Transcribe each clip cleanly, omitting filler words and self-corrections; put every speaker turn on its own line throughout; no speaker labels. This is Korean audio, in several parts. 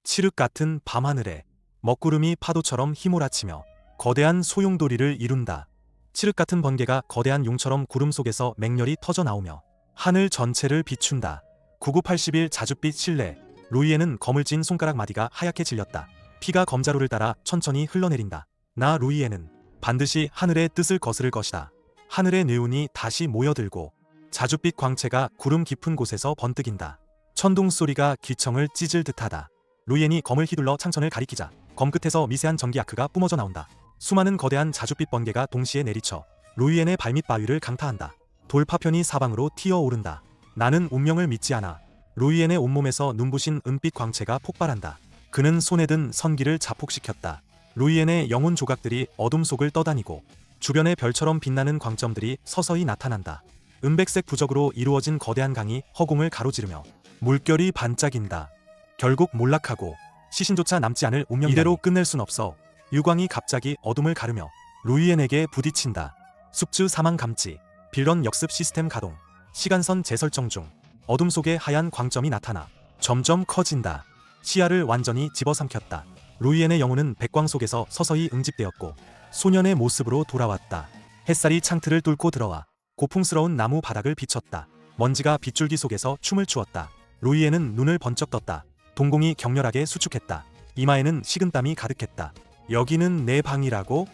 칠흑 같은 밤하늘에 먹구름이 파도처럼 휘몰아치며 거대한 소용돌이를 이룬다. 칠흑 같은 번개가 거대한 용처럼 구름 속에서 맹렬히 터져나오며 하늘 전체를 비춘다. 9981 자줏빛 실내, 루이에는 검을 쥔 손가락 마디가 하얗게 질렸다. 피가 검자루를 따라 천천히 흘러내린다. 나 루이에는 반드시 하늘의 뜻을 거스를 것이다. 하늘의 네온이 다시 모여들고 자줏빛 광채가 구름 깊은 곳에서 번뜩인다. 천둥 소리가 귀청을 찢을 듯하다. 루이엔이 검을 휘둘러 창천을 가리키자 검 끝에서 미세한 전기 아크가 뿜어져 나온다. 수많은 거대한 자줏빛 번개가 동시에 내리쳐 루이엔의 발밑 바위를 강타한다. 돌 파편이 사방으로 튀어오른다. 나는 운명을 믿지 않아. 루이엔의 온몸에서 눈부신 은빛 광채가 폭발한다. 그는 손에 든 선기를 자폭시켰다. 루이엔의 영혼 조각들이 어둠 속을 떠다니고 주변의 별처럼 빛나는 광점들이 서서히 나타난다. 은백색 부적으로 이루어진 거대한 강이 허공을 가로지르며 물결이 반짝인다. 결국 몰락하고 시신조차 남지 않을 운명이라니. 이대로 끝낼 순 없어. 유광이 갑자기 어둠을 가르며 루이엔에게 부딪힌다. 숙주 사망 감지, 빌런 역습 시스템 가동, 시간선 재설정 중. 어둠 속에 하얀 광점이 나타나 점점 커진다. 시야를 완전히 집어삼켰다. 루이엔의 영혼은 백광 속에서 서서히 응집되었고 소년의 모습으로 돌아왔다. 햇살이 창틀을 뚫고 들어와 고풍스러운 나무 바닥을 비쳤다. 먼지가 빗줄기 속에서 춤을 추었다. 루이엔은 눈을 번쩍 떴다. 동공이 격렬하게 수축했다. 이마에는 식은땀이 가득했다. 여기는 내 방이라고?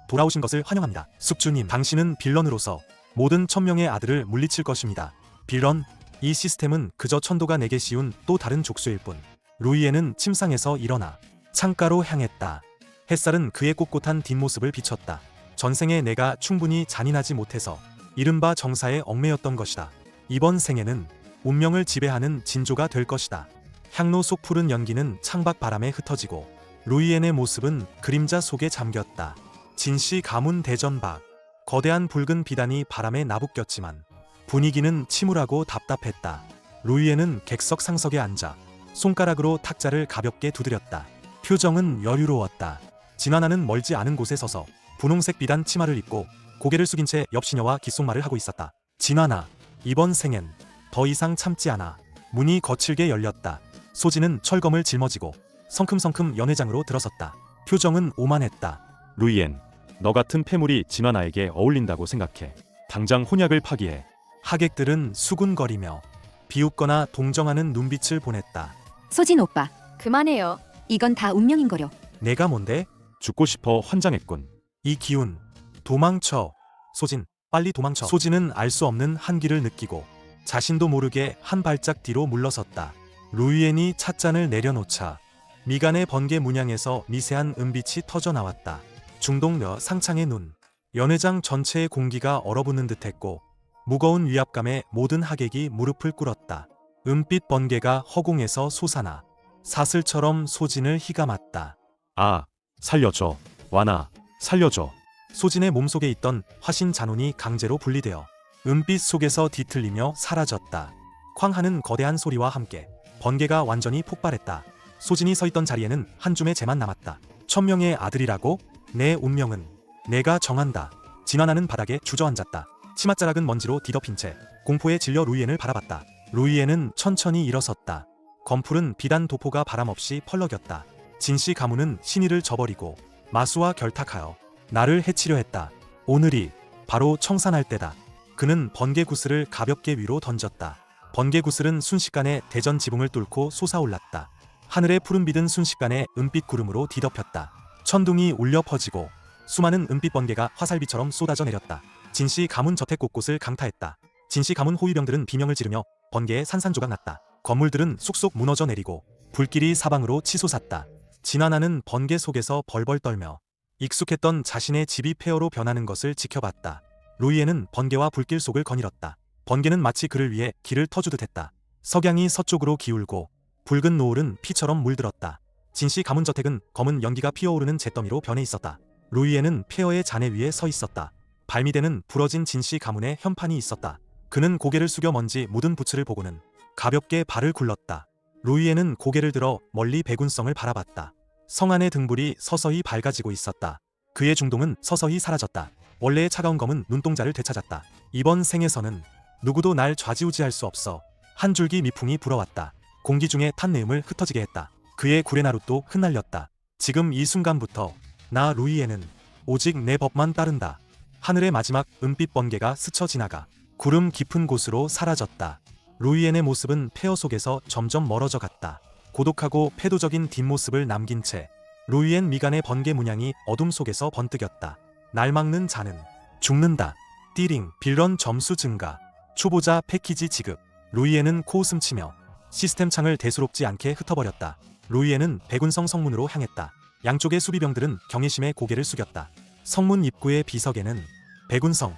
돌아오신 것을 환영합니다. 숙주님, 당신은 빌런으로서 모든 천명의 아들을 물리칠 것입니다. 빌런, 이 시스템은 그저 천도가 내게 씌운 또 다른 족쇄일 뿐. 루이엔은 침상에서 일어나 창가로 향했다. 햇살은 그의 꼿꼿한 뒷모습을 비쳤다. 전생에 내가 충분히 잔인하지 못해서 이른바 정사에 얽매였던 것이다. 이번 생에는 운명을 지배하는 진조가 될 것이다. 향로 속 푸른 연기는 창밖 바람에 흩어지고 루이엔의 모습은 그림자 속에 잠겼다. 진시 가문 대전 밖, 거대한 붉은 비단이 바람에 나부꼈지만 분위기는 침울하고 답답했다. 루이엔은 객석 상석에 앉아 손가락으로 탁자를 가볍게 두드렸다. 표정은 여유로웠다. 진화나는 멀지 않은 곳에 서서 분홍색 비단 치마를 입고 고개를 숙인 채 옆 시녀와 귓속말을 하고 있었다. 진화나, 이번 생엔 더 이상 참지 않아. 문이 거칠게 열렸다. 소진은 철검을 짊어지고 성큼성큼 연회장으로 들어섰다. 표정은 오만했다.
루이엔, 너 같은 패물이 진화나에게 어울린다고 생각해. 당장 혼약을 파기해.
하객들은 수군거리며 비웃거나 동정하는 눈빛을 보냈다.
소진 오빠,
그만해요.
이건 다 운명인거려.
내가 뭔데?
죽고 싶어 환장했군.
이 기운. 도망쳐. 소진, 빨리 도망쳐. 소진은 알 수 없는 한기를 느끼고 자신도 모르게 한 발짝 뒤로 물러섰다. 루이엔이 찻잔을 내려놓자 미간의 번개 문양에서 미세한 은빛이 터져 나왔다. 중동녀 상창의 눈. 연회장 전체의 공기가 얼어붙는 듯했고 무거운 위압감에 모든 하객이 무릎을 꿇었다. 은빛 번개가 허공에서 솟아나 사슬처럼 소진을 휘감았다.
아, 살려줘. 와나, 살려줘.
소진의 몸속에 있던 화신 잔혼이 강제로 분리되어 은빛 속에서 뒤틀리며 사라졌다. 쾅 하는 거대한 소리와 함께 번개가 완전히 폭발했다. 소진이 서 있던 자리에는 한 줌의 재만 남았다. 천명의 아들이라고? 내 운명은 내가 정한다. 진화나는 바닥에 주저앉았다. 치맛자락은 먼지로 뒤덮인 채 공포에 질려 루이엔을 바라봤다. 루이엔은 천천히 일어섰다. 검푸른 비단 도포가 바람없이 펄럭였다. 진씨 가문은 신의를 저버리고 마수와 결탁하여 나를 해치려 했다. 오늘이 바로 청산할 때다. 그는 번개 구슬을 가볍게 위로 던졌다. 번개 구슬은 순식간에 대전 지붕을 뚫고 솟아올랐다. 하늘의 푸른빛은 순식간에 은빛 구름으로 뒤덮였다. 천둥이 울려 퍼지고 수많은 은빛 번개가 화살비처럼 쏟아져 내렸다. 진씨 가문 저택 곳곳을 강타했다. 진씨 가문 호위병들은 비명을 지르며 번개에 산산조각 났다. 건물들은 쑥쑥 무너져 내리고 불길이 사방으로 치솟았다. 진화나는 번개 속에서 벌벌 떨며 익숙했던 자신의 집이 폐허로 변하는 것을 지켜봤다. 루이엔은 번개와 불길 속을 거닐었다. 번개는 마치 그를 위해 길을 터주듯 했다. 석양이 서쪽으로 기울고 붉은 노을은 피처럼 물들었다. 진씨 가문 저택은 검은 연기가 피어오르는 잿더미로 변해 있었다. 루이엔은 폐허의 잔해 위에 서 있었다. 발밑에는 부러진 진씨 가문의 현판이 있었다. 그는 고개를 숙여 먼지 묻은 부츠를 보고는 가볍게 발을 굴렀다. 루이엔은 고개를 들어 멀리 백운성을 바라봤다. 성 안의 등불이 서서히 밝아지고 있었다. 그의 중동은 서서히 사라졌다. 원래의 차가운 검은 눈동자를 되찾았다. 이번 생에서는 누구도 날 좌지우지할 수 없어. 한 줄기 미풍이 불어왔다. 공기 중에 탄 내음을 흩어지게 했다. 그의 구레나룻도 흩날렸다. 지금 이 순간부터 나 루이에는 오직 내 법만 따른다. 하늘의 마지막 은빛 번개가 스쳐 지나가 구름 깊은 곳으로 사라졌다. 루이엔의 모습은 폐허 속에서 점점 멀어져 갔다. 고독하고 패도적인 뒷모습을 남긴 채 루이엔 미간의 번개 문양이 어둠 속에서 번뜩였다. 날 막는 자는 죽는다. 띠링, 빌런 점수 증가, 초보자 패키지 지급. 루이엔은 코웃음 치며 시스템 창을 대수롭지 않게 흩어버렸다. 루이엔은 백운성 성문으로 향했다. 양쪽의 수비병들은 경외심에 고개를 숙였다. 성문 입구의 비석에는 백운성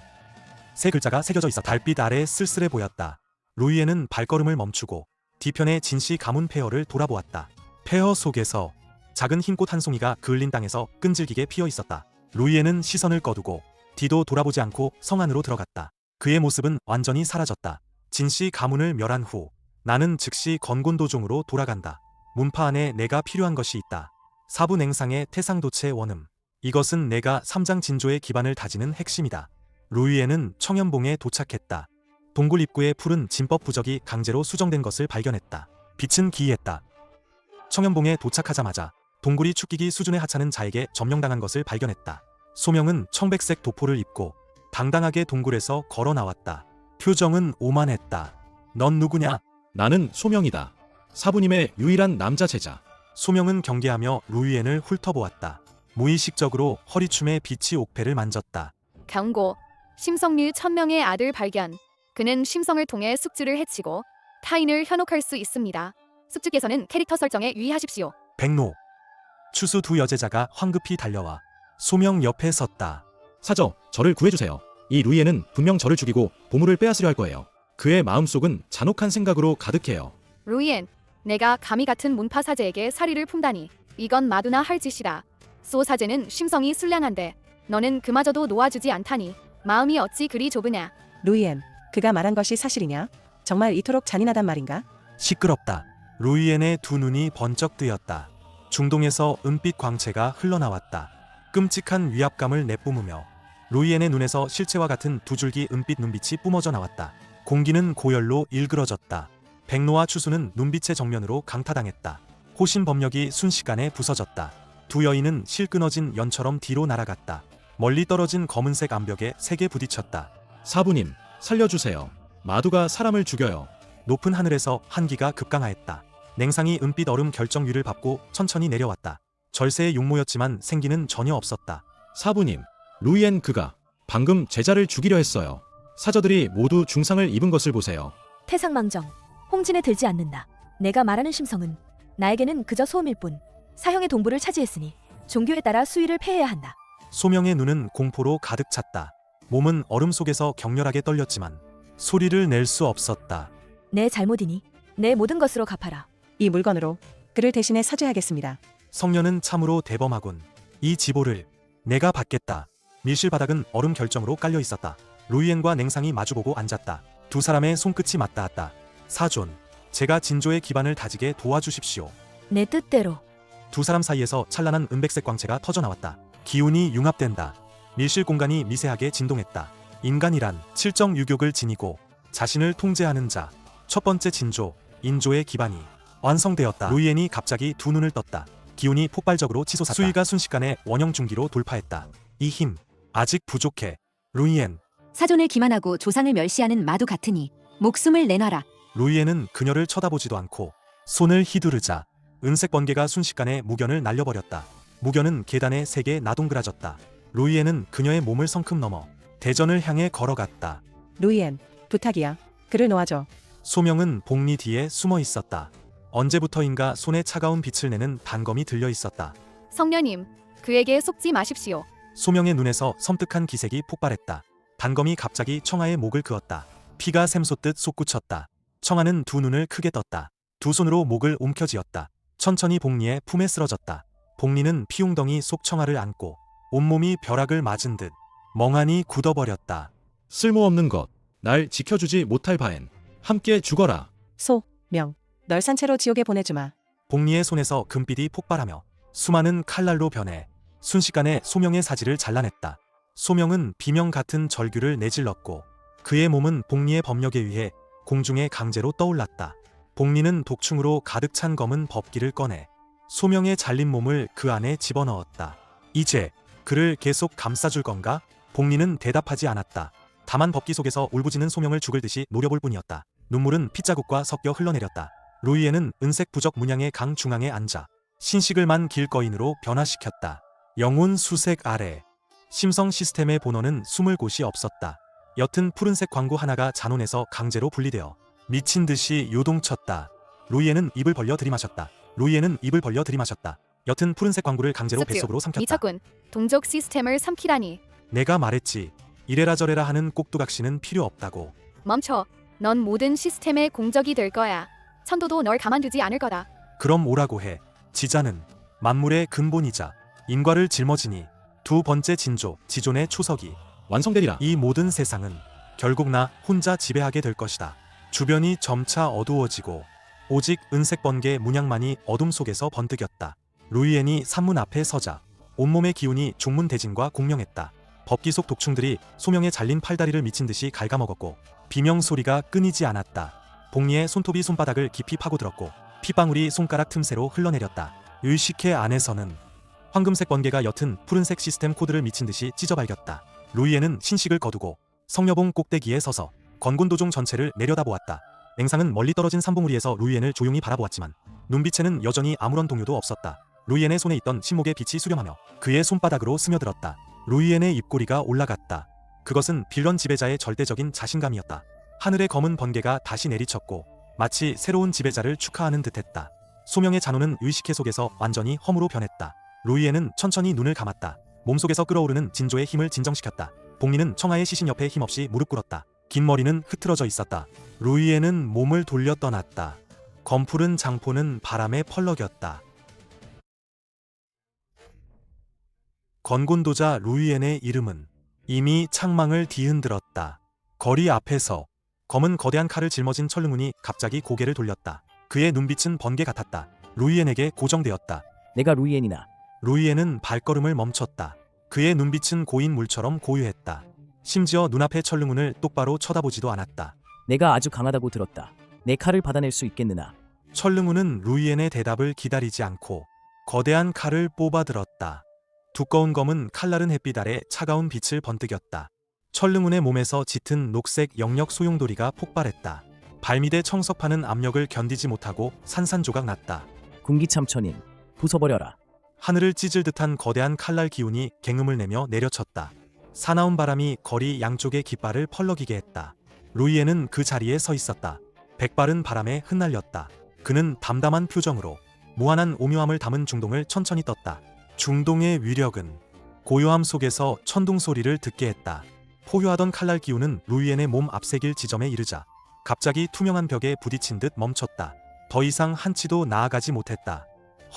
세 글자가 새겨져 있어 달빛 아래 쓸쓸해 보였다. 루이엔은 발걸음을 멈추고 뒤편의 진시 가문 폐허를 돌아보았다. 폐허 속에서 작은 흰꽃 한 송이가 그을린 땅에서 끈질기게 피어 있었다. 루이엔은 시선을 꺼두고 뒤도 돌아보지 않고 성 안으로 들어갔다. 그의 모습은 완전히 사라졌다. 진시 가문을 멸한 후 나는 즉시 건곤도종으로 돌아간다. 문파 안에 내가 필요한 것이 있다. 사부 냉상의 태상도체 원음. 이것은 내가 삼장 진조의 기반을 다지는 핵심이다. 루이엔은 청연봉에 도착했다. 동굴 입구에 푸른 진법 부적이 강제로 수정된 것을 발견했다. 빛은 기이했다. 청연봉에 도착하자마자 동굴이 축기기 수준의 하찮은 자에게 점령당한 것을 발견했다. 소명은 청백색 도포를 입고 당당하게 동굴에서 걸어 나왔다. 표정은 오만했다. 넌 누구냐?
나는 소명이다. 사부님의 유일한 남자 제자.
소명은 경계하며 루이엔을 훑어보았다. 무의식적으로 허리춤에 빛이 옥패를 만졌다.
경고. 심성류 1000명의 아들 발견. 그는 심성을 통해 숙주를 해치고 타인을 현혹할 수 있습니다. 숙주께서는 캐릭터 설정에 유의하십시오.
백로. 추수 두 여제자가 황급히 달려와 소명 옆에 섰다.
사저, 저를 구해주세요. 이 루이에는 분명 저를 죽이고 보물을 빼앗으려 할 거예요. 그의 마음속은 잔혹한 생각으로 가득해요.
루이엔, 내가 감히 같은 문파 사제에게 사리를 품다니. 이건 마두나 할 짓이다. 소 사제는 심성이 순량한데 너는 그마저도 놓아주지 않다니 마음이 어찌 그리 좁으냐.
루이엔, 그가 말한 것이 사실이냐? 정말 이토록 잔인하단 말인가?
시끄럽다. 루이엔의 두 눈이 번쩍 뜨였다. 중동에서 은빛 광채가 흘러나왔다. 끔찍한 위압감을 내뿜으며 루이엔의 눈에서 실체와 같은 두 줄기 은빛 눈빛이 뿜어져 나왔다. 공기는 고열로 일그러졌다. 백로와 추수는 눈빛의 정면으로 강타당했다. 호신 법력이 순식간에 부서졌다. 두 여인은 실 끊어진 연처럼 뒤로 날아갔다. 멀리 떨어진 검은색 암벽에 세게 부딪혔다.
사부님, 살려주세요. 마두가 사람을 죽여요.
높은 하늘에서 한기가 급강하였다. 냉상이 은빛 얼음 결정위를 밟고 천천히 내려왔다. 절세의 용모였지만 생기는 전혀 없었다.
사부님, 루이엔 그가 방금 제자를 죽이려 했어요. 사저들이 모두 중상을 입은 것을 보세요.
태상망정, 홍진에 들지 않는다. 내가 말하는 심성은 나에게는 그저 소음일 뿐. 사형의 동부를 차지했으니 종교에 따라 수위를 폐해야 한다.
소명의 눈은 공포로 가득 찼다. 몸은 얼음 속에서 격렬하게 떨렸지만 소리를 낼 수 없었다.
내 잘못이니 내 모든 것으로 갚아라.
이 물건으로 그를 대신해 사죄하겠습니다.
성녀는 참으로 대범하군. 이 지보를 내가 받겠다. 밀실 바닥은 얼음 결정으로 깔려 있었다. 루이엔과 냉상이 마주보고 앉았다. 두 사람의 손끝이 맞닿았다. 사존, 제가 진조의 기반을 다지게 도와주십시오.
내 뜻대로.
두 사람 사이에서 찬란한 은백색 광채가 터져 나왔다. 기운이 융합된다. 밀실 공간이 미세하게 진동했다. 인간이란 칠정 유격을 지니고 자신을 통제하는 자. 첫 번째 진조, 인조의 기반이 완성되었다. 루이엔이 갑자기 두 눈을 떴다. 기운이 폭발적으로 치솟았다. 수위가 순식간에 원형 중기로 돌파했다. 이 힘, 아직 부족해. 루이엔.
사존을 기만하고 조상을 멸시하는 마두 같으니 목숨을 내놔라.
루이엔은 그녀를 쳐다보지도 않고 손을 휘두르자 은색 번개가 순식간에 무견을 날려버렸다. 무견은 계단에 세게 나동그라졌다. 루이엔은 그녀의 몸을 성큼 넘어 대전을 향해 걸어갔다.
루이엔, 부탁이야. 그를 놓아줘.
소명은 복리 뒤에 숨어 있었다. 언제부터인가 손에 차가운 빛을 내는 단검이 들려 있었다.
성녀님, 그에게 속지 마십시오.
소명의 눈에서 섬뜩한 기색이 폭발했다. 단검이 갑자기 청아의 목을 그었다. 피가 샘솟듯 솟구쳤다. 청아는 두 눈을 크게 떴다. 두 손으로 목을 움켜쥐었다. 천천히 복리의 품에 쓰러졌다. 복리는 피웅덩이 속 청아를 안고 온몸이 벼락을 맞은 듯 멍하니 굳어버렸다.
쓸모없는 것, 날 지켜주지 못할 바엔 함께 죽어라.
명, 널 산채로 지옥에 보내주마.
복리의 손에서 금빛이 폭발하며 수많은 칼날로 변해 순식간에 소명의 사지를 잘라냈다. 소명은 비명 같은 절규를 내질렀고 그의 몸은 복리의 법력에 의해 공중에 강제로 떠올랐다. 복리는 독충으로 가득 찬 검은 법기를 꺼내 소명의 잘린 몸을 그 안에 집어넣었다. 이제 그를 계속 감싸줄 건가? 복리는 대답하지 않았다. 다만 법기 속에서 울부짖는 소명을 죽을 듯이 노려볼 뿐이었다. 눈물은 핏자국과 섞여 흘러내렸다. 루이에는 은색 부적 문양의 강 중앙에 앉아 신식을 만 길거인으로 변화시켰다. 영혼 수색 아래 심성 시스템의 본원은 숨을 곳이 없었다. 옅은 푸른색 광구 하나가 잔온에서 강제로 분리되어 미친 듯이 요동쳤다. 루이에는 입을 벌려 들이마셨다. 루이에는 입을 벌려 들이마셨다. 옅은 푸른색 광구를 강제로
습주,
뱃속으로 삼켰다.
미쳤군. 동족 시스템을 삼키다니.
내가 말했지. 이래라 저래라 하는 꼭두각시는 필요 없다고.
멈춰. 넌 모든 시스템의 공적이 될 거야. 천도도 널 가만두지 않을 거다.
그럼 오라고 해. 지자는 만물의 근본이자 인과를 짊어지니 두 번째 진조, 지존의 초석이
완성되리라.
이 모든 세상은 결국 나 혼자 지배하게 될 것이다. 주변이 점차 어두워지고 오직 은색 번개 문양만이 어둠 속에서 번뜩였다. 루이엔이 산문 앞에 서자 온몸의 기운이 중문대진과 공명했다. 법기 속 독충들이 소명에 잘린 팔다리를 미친 듯이 갉아먹었고 비명 소리가 끊이지 않았다. 복리의 손톱이 손바닥을 깊이 파고들었고 핏방울이 손가락 틈새로 흘러내렸다. 의식회 안에서는 황금색 번개가 옅은 푸른색 시스템 코드를 미친 듯이 찢어발겼다. 루이엔은 신식을 거두고 성녀봉 꼭대기에 서서 건곤도종 전체를 내려다보았다. 맹상은 멀리 떨어진 삼봉우리에서 루이엔을 조용히 바라보았지만 눈빛에는 여전히 아무런 동요도 없었다. 루이엔의 손에 있던 신목의 빛이 수렴하며 그의 손바닥으로 스며들었다. 루이엔의 입꼬리가 올라갔다. 그것은 빌런 지배자의 절대적인 자신감이었다. 하늘의 검은 번개가 다시 내리쳤고 마치 새로운 지배자를 축하하는 듯했다. 소명의 잔호는 의식회 속에서 완전히 험으로 변했다. 루이엔은 천천히 눈을 감았다. 몸속에서 끓어오르는 진조의 힘을 진정시켰다. 복리는 청아의 시신 옆에 힘없이 무릎 꿇었다. 긴 머리는 흐트러져 있었다. 루이엔은 몸을 돌려 떠났다. 검푸른 장포는 바람에 펄럭였다. 건곤도자 루이엔의 이름은 이미 창망을 뒤흔들었다. 거리 앞에서 검은 거대한 칼을 짊어진 철릉훈이 갑자기 고개를 돌렸다. 그의 눈빛은 번개 같았다. 루이엔에게 고정되었다.
내가 루이엔이나.
루이엔은 발걸음을 멈췄다. 그의 눈빛은 고인 물처럼 고유했다. 심지어 눈앞의 철릉훈을 똑바로 쳐다보지도 않았다.
내가 아주 강하다고 들었다. 내 칼을 받아낼 수 있겠느냐.
철릉훈은 루이엔의 대답을 기다리지 않고 거대한 칼을 뽑아들었다. 두꺼운 검은 칼날은 햇빛 아래 차가운 빛을 번뜩였다. 철릉훈의 몸에서 짙은 녹색 영역 소용돌이가 폭발했다. 발밑의 청석파는 압력을 견디지 못하고 산산조각 났다.
군기참천인. 부숴버려라.
하늘을 찢을 듯한 거대한 칼날 기운이 갱음을 내며 내려쳤다. 사나운 바람이 거리 양쪽의 깃발을 펄럭이게 했다. 루이엔은 그 자리에 서 있었다. 백발은 바람에 흩날렸다. 그는 담담한 표정으로 무한한 오묘함을 담은 중동을 천천히 떴다. 중동의 위력은 고요함 속에서 천둥 소리를 듣게 했다. 포효하던 칼날 기운은 루이엔의 몸 앞세길 지점에 이르자 갑자기 투명한 벽에 부딪힌 듯 멈췄다. 더 이상 한치도 나아가지 못했다.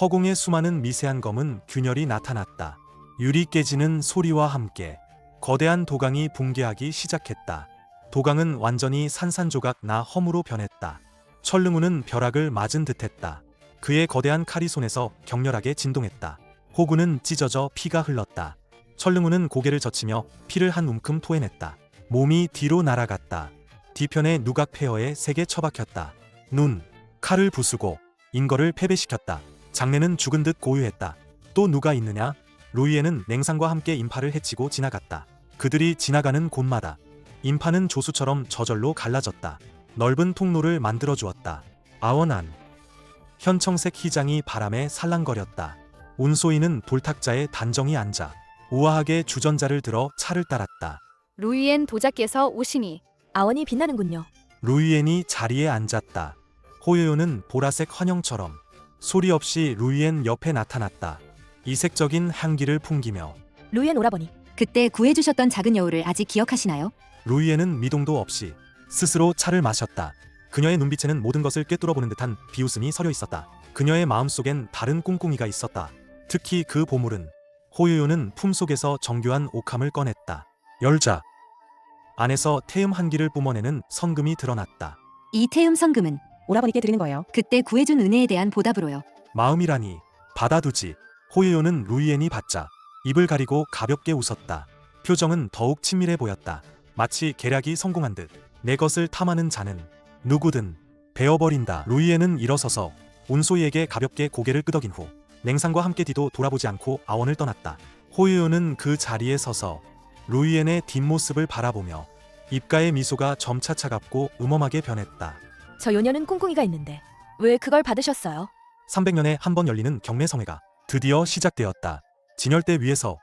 허공의 수많은 미세한 검은 균열이 나타났다. 유리 깨지는 소리와 함께 거대한 도강이 붕괴하기 시작했다. 도강은 완전히 산산조각 나 험으로 변했다. 철릉훈은 벼락을 맞은 듯했다. 그의 거대한 칼이 손에서 격렬하게 진동했다. 호구는 찢어져 피가 흘렀다. 철릉훈은 고개를 젖히며 피를 한 움큼 토해냈다. 몸이 뒤로 날아갔다. 뒤편의 누각 폐허에 세게 처박혔다. 눈, 칼을 부수고 인거를 패배시켰다. 장내는 죽은 듯 고요했다. 또 누가 있느냐? 루이엔은 냉상과 함께 인파를 해치고 지나갔다. 그들이 지나가는 곳마다 인파는 조수처럼 저절로 갈라졌다. 넓은 통로를 만들어 주었다. 아원한 현청색 희장이 바람에 살랑거렸다. 운소인은 돌탁자에 단정히 앉아 우아하게 주전자를 들어 차를 따랐다.
루이엔 도자께서 오시니.
아원이 빛나는군요.
루이엔이 자리에 앉았다. 호요요는 보라색 환영처럼 소리 없이 루이엔 옆에 나타났다. 이색적인 향기를 풍기며
루이엔 오라버니.
그때 구해주셨던 작은 여우를 아직 기억하시나요?
루이엔은 미동도 없이 스스로 차를 마셨다. 그녀의 눈빛에는 모든 것을 꿰뚫어보는 듯한 비웃음이 서려 있었다. 그녀의 마음속엔 다른 꿍꿍이가 있었다. 특히 그 보물은 호요요는 품속에서 정교한 옥함을 꺼냈다. 열자. 안에서 태음 한기를 뿜어내는 성금이 드러났다.
이 태음 성금은
오라버니께 드리는 거예요.
그때 구해준 은혜에 대한 보답으로요.
마음이라니 받아두지. 호요요는 루이엔이 받자 입을 가리고 가볍게 웃었다. 표정은 더욱 친밀해 보였다. 마치 계략이 성공한 듯. 내 것을 탐하는 자는 누구든 베어버린다. 루이에는 일어서서 온소이에게 가볍게 고개를 끄덕인 후 냉상과 함께 뒤도 돌아보지 않고 아원을 떠났다. 호유는 그 자리에 서서 루이엔의 뒷모습을 바라보며 입가의 미소가 점차 차갑고 음험하게 변했다.
저 요녀는 꿍꿍이가 있는데 왜 그걸 받으셨어요?
300년에 한 번 열리는 경매성회가 드디어 시작되었다. 진열대 위에서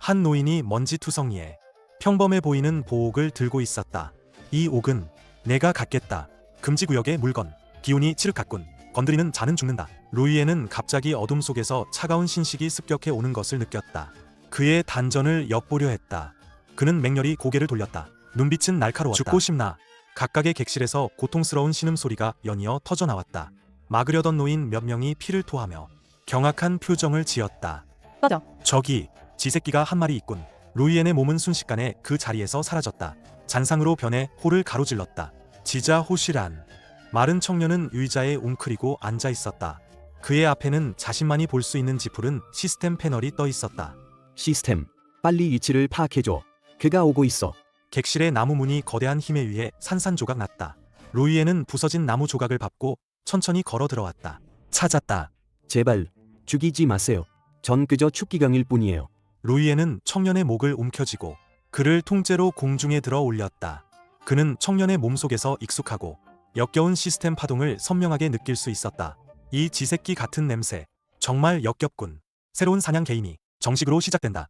한 노인이 먼지투성이에 평범해 보이는 보옥을 들고 있었다. 이 옥은 내가 갖겠다. 금지구역의 물건. 기운이 칠흑같군. 건드리는 자는 죽는다. 루이에는 갑자기 어둠 속에서 차가운 신식이 습격해 오는 것을 느꼈다. 그의 단전을 엿보려 했다. 그는 맹렬히 고개를 돌렸다. 눈빛은 날카로웠다. 죽고 싶나. 각각의 객실에서 고통스러운 신음소리가 연이어 터져나왔다. 막으려던 노인 몇 명이 피를 토하며 경악한 표정을 지었다.
꺼져.
저기 지새끼가 한 마리 있군. 루이엔의 몸은 순식간에 그 자리에서 사라졌다. 잔상으로 변해 홀을 가로질렀다. 지자 호시란. 마른 청년은 의자에 웅크리고 앉아 있었다. 그의 앞에는 자신만이 볼 수 있는 지푸른 시스템 패널이 떠 있었다.
시스템, 빨리 위치를 파악해줘. 그가 오고 있어.
객실의 나무 문이 거대한 힘에 의해 산산조각 났다. 루이엔은 부서진 나무 조각을 밟고 천천히 걸어 들어왔다. 찾았다.
제발 죽이지 마세요. 전 그저 축기경일 뿐이에요.
루이엔은 청년의 목을 움켜쥐고 그를 통째로 공중에 들어 올렸다. 그는 청년의 몸속에서 익숙하고 역겨운 시스템 파동을 선명하게 느낄 수 있었다. 이 지새끼 같은 냄새, 정말 역겹군. 새로운 사냥 게임이 정식으로 시작된다.